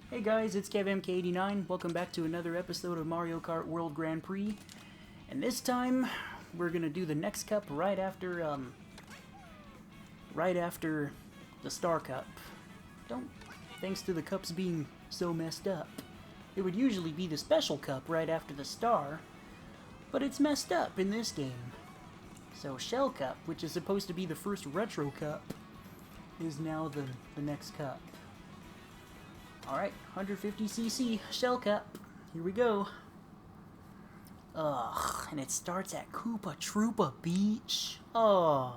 Hey guys, it's KevMK89. Welcome back to another episode of Mario Kart World Grand Prix. And this time, we're gonna do the next cup right after the Star Cup. Thanks to the cups being so messed up. It would usually be the Special Cup right after the Star, but it's messed up in this game. So Shell Cup, which is supposed to be the first Retro Cup, is now the next cup. Alright, 150cc Shell Cup. Here we go. Ugh, and it starts at Koopa Troopa Beach. Ugh.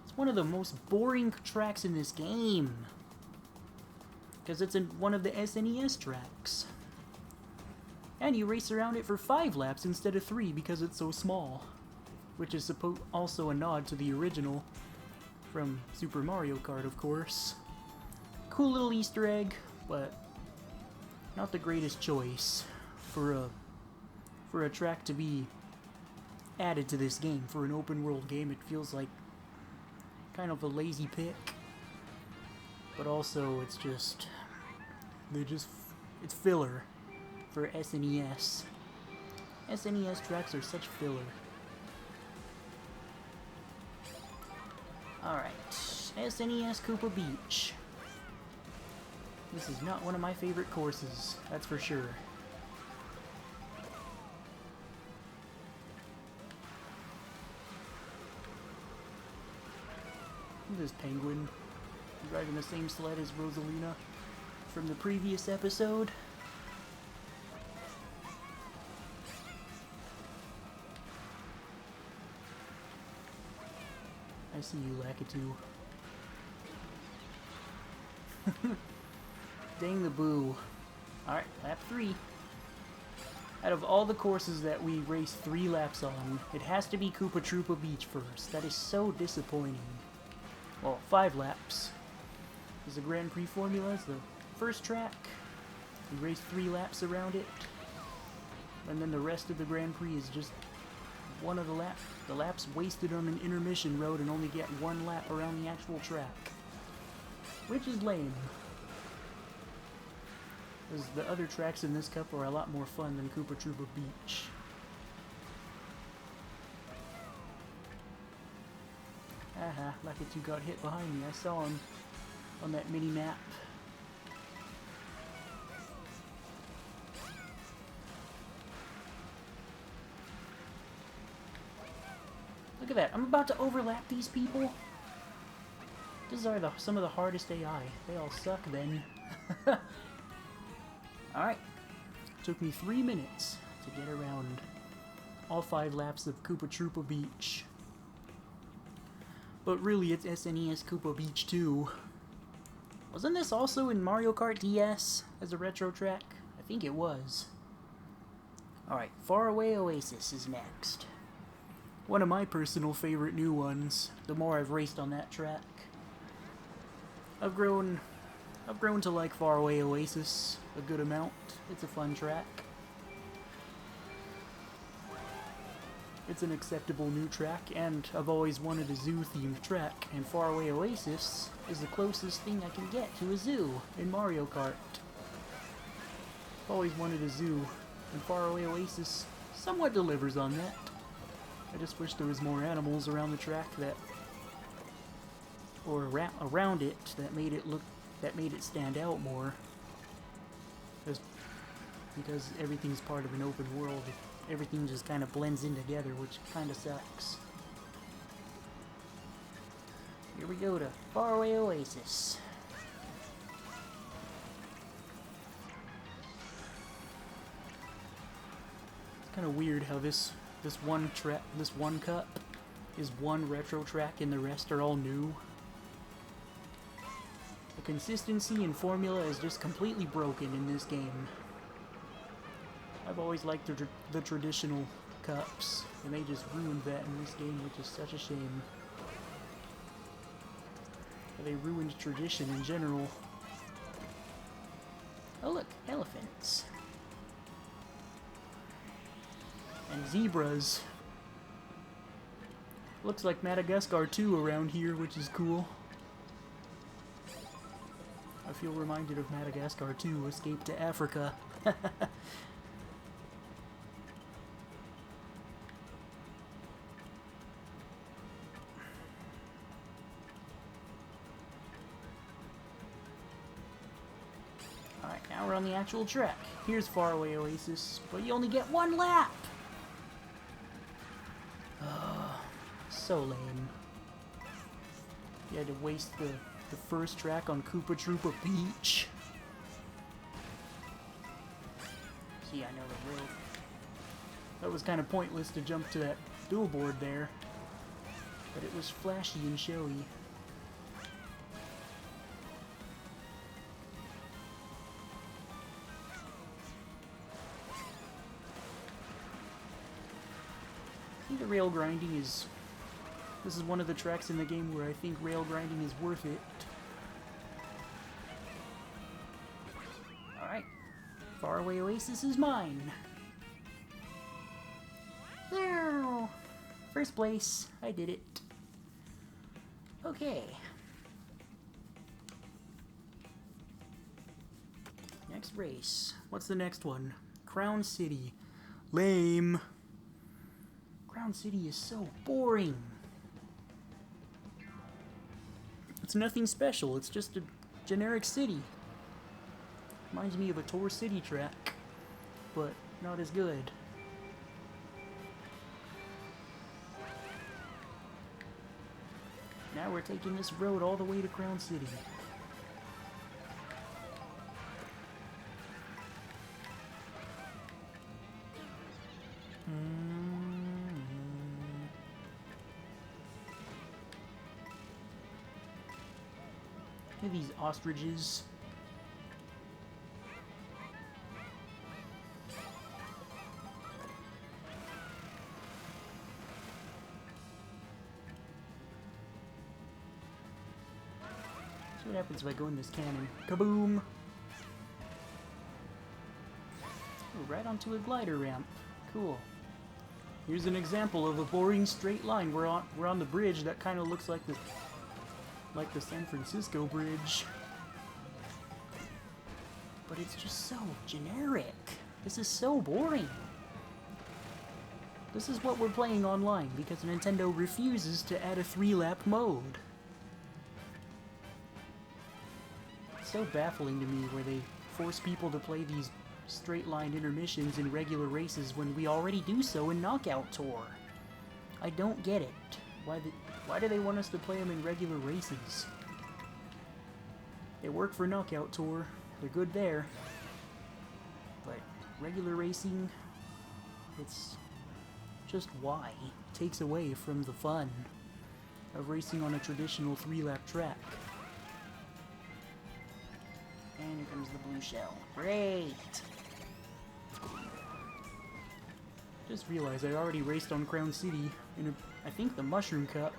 It's one of the most boring tracks in this game. Because it's one of the SNES tracks. And you race around it for 5 laps instead of 3 because it's so small. Which is also a nod to the original from Super Mario Kart, of course. Cool little Easter egg, but not the greatest choice for a track to be added to this game. For an open world game, it feels like kind of a lazy pick, but also it's filler for SNES. SNES tracks are such filler. Alright, SNES Koopa Beach. This is not one of my favorite courses, that's for sure. This penguin driving the same sled as Rosalina from the previous episode. I see you, Lakitu. Dang the boo. Alright, lap 3. Out of all the courses that we race 3 laps on, it has to be Koopa Troopa Beach first. That is so disappointing. Well, 5 laps. Because the Grand Prix formula is the first track. We race 3 laps around it. And then the rest of the Grand Prix is just one of the laps wasted on an intermission road and only get 1 lap around the actual track. Which is lame. Because the other tracks in this cup are a lot more fun than Koopa Troopa Beach. Aha, Lakitu got hit behind me. I saw him on that mini-map. Look at that, I'm about to overlap these people. These are some of the hardest AI. They all suck then. Alright, took me 3 minutes to get around all 5 laps of Koopa Troopa Beach. But really, it's SNES Koopa Beach 2. Wasn't this also in Mario Kart DS as a retro track? I think it was. Alright, Faraway Oasis is next. One of my personal favorite new ones, the more I've raced on that track. I've grown to like Faraway Oasis a good amount. It's a fun track. It's an acceptable new track, and I've always wanted a zoo-themed track, and Faraway Oasis is the closest thing I can get to a zoo in Mario Kart. I've always wanted a zoo, and Faraway Oasis somewhat delivers on that. I just wish there was more animals around the track or around it that made it stand out more. Because everything's part of an open world, everything just kind of blends in together, which kind of sucks. Here we go to Faraway Oasis. It's kind of weird how this one cup is one retro track and the rest are all new. The consistency and formula is just completely broken in this game. I've always liked the traditional cups, and they just ruined that in this game, which is such a shame. They ruined tradition in general. Oh look, elephants. And zebras. Looks like Madagascar 2 around here, which is cool. I feel reminded of Madagascar 2, Escape to Africa. Alright, now we're on the actual track. Here's Faraway Oasis, but you only get one lap! So lame. You had to waste the first track on Koopa Troopa Beach. See, I know the road. That was kind of pointless to jump to that billboard there, but it was flashy and showy. I think the rail grinding is... This is one of the tracks in the game where I think rail grinding is worth it. Alright. Faraway Oasis is mine. There. First place. I did it. Okay. Next race. What's the next one? Crown City. Lame. Crown City is so boring. It's nothing special, it's just a generic city. Reminds me of a Tour City track, but not as good. Now we're taking this road all the way to Crown City. Look at these ostriches. See what happens if I go in this cannon. Kaboom! Oh, right onto a glider ramp. Cool. Here's an example of a boring straight line. We're on the bridge that kind of looks like the San Francisco Bridge. But it's just so generic. This is so boring. This is what we're playing online because Nintendo refuses to add a 3-lap mode. It's so baffling to me where they force people to play these straight-line intermissions in regular races when we already do so in Knockout Tour. I don't get it. Why do they want us to play them in regular races? They work for Knockout Tour. They're good there. But regular racing, it's just why? It takes away from the fun of racing on a traditional 3-lap track. And here comes the blue shell. Great! Just realized I already raced on Crown City in I think the Mushroom Cup,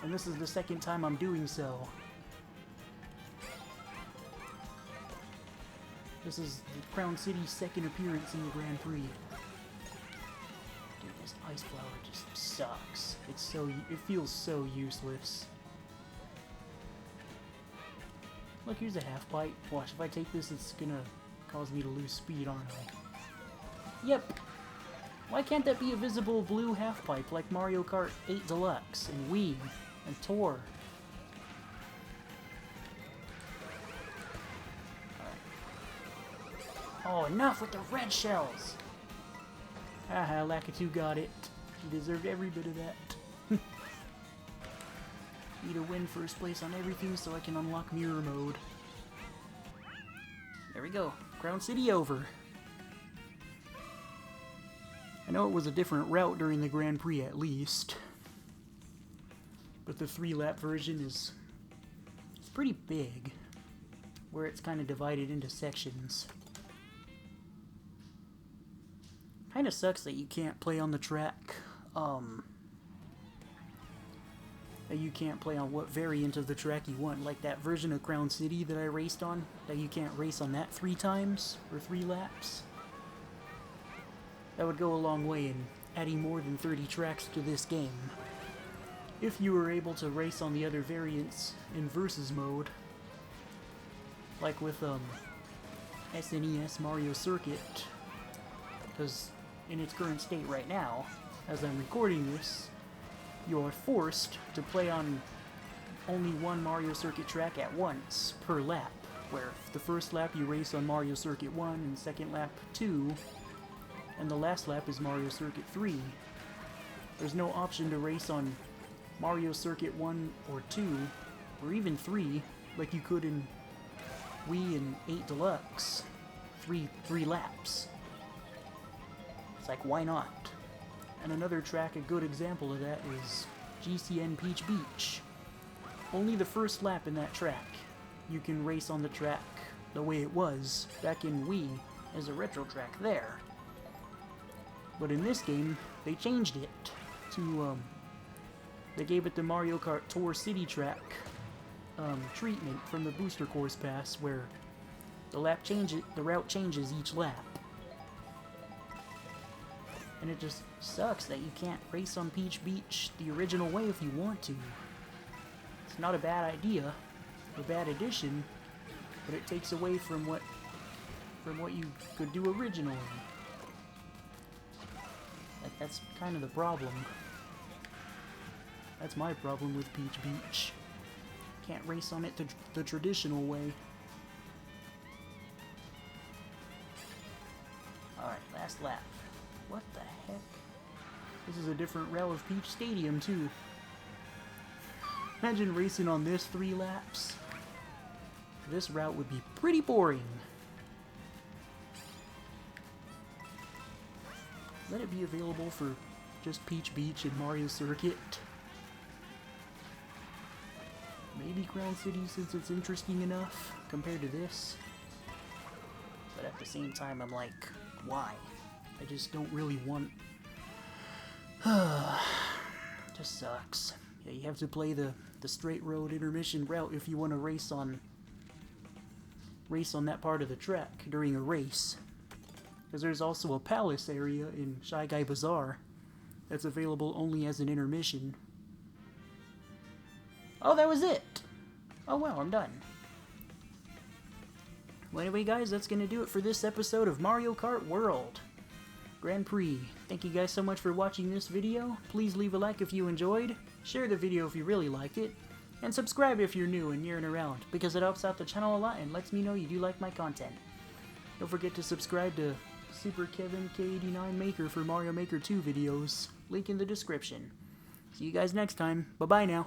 and this is the second time I'm doing so. This is the Crown City's second appearance in the Grand Prix. Dude, this ice flower just sucks. It feels so useless. Look, here's a half pipe. Watch, if I take this, it's gonna cause me to lose speed, aren't I? Yep. Why can't that be a visible blue half pipe like Mario Kart 8 Deluxe and Wii and Tour? Oh, enough with the red shells! Haha, Lakitu got it. He deserved every bit of that. Need to win first place on everything so I can unlock mirror mode. There we go. Crown City over. I know it was a different route during the Grand Prix at least. But the 3-lap version it's pretty big. Where it's kind of divided into sections. Kind of sucks that you can't play on the track. That you can't play on what variant of the track you want. Like that version of Crown City that I raced on. That you can't race on that 3 times or 3 laps. That would go a long way in adding more than 30 tracks to this game. If you were able to race on the other variants in versus mode. like with SNES Mario Circuit, because in its current state right now, as I'm recording this, you're forced to play on only one Mario Circuit track at once per lap, where the first lap you race on Mario Circuit 1, and second lap 2, and the last lap is Mario Circuit 3. There's no option to race on Mario Circuit 1 or 2, or even 3, like you could in Wii and 8 Deluxe. Three laps. It's like, why not? And another track, a good example of that is GCN Peach Beach. Only the first lap in that track you can race on the track the way it was back in Wii as a retro track there. But in this game, they changed it to, they gave it the Mario Kart Tour City track treatment from the Booster Course Pass, where the route changes each lap. And it just sucks that you can't race on Peach Beach the original way if you want to. It's not a bad idea, a bad addition, but it takes away from what you could do originally. Like, that's kind of the problem. That's my problem with Peach Beach. Can't race on it the traditional way. Alright, last lap. What the heck? This is a different route of Peach Stadium, too. Imagine racing on this 3 laps. This route would be pretty boring. Let it be available for just Peach Beach and Mario Circuit. Maybe Crown City, since it's interesting enough compared to this. But at the same time, I'm like, why? I just don't really want... Just sucks. Yeah, you have to play the straight road intermission route if you want to race on that part of the track during a race. Because there's also a palace area in Shy Guy Bazaar that's available only as an intermission. Oh, that was it! Oh wow, I'm done. Well, anyway, guys, that's going to do it for this episode of Mario Kart World Grand Prix. Thank you guys so much for watching this video. Please leave a like if you enjoyed, share the video if you really liked it, and subscribe if you're new and near and around, because it helps out the channel a lot and lets me know you do like my content. Don't forget to subscribe to Super Kevin K89 Maker for Mario Maker 2 videos. Link in the description. See you guys next time. Bye-bye now.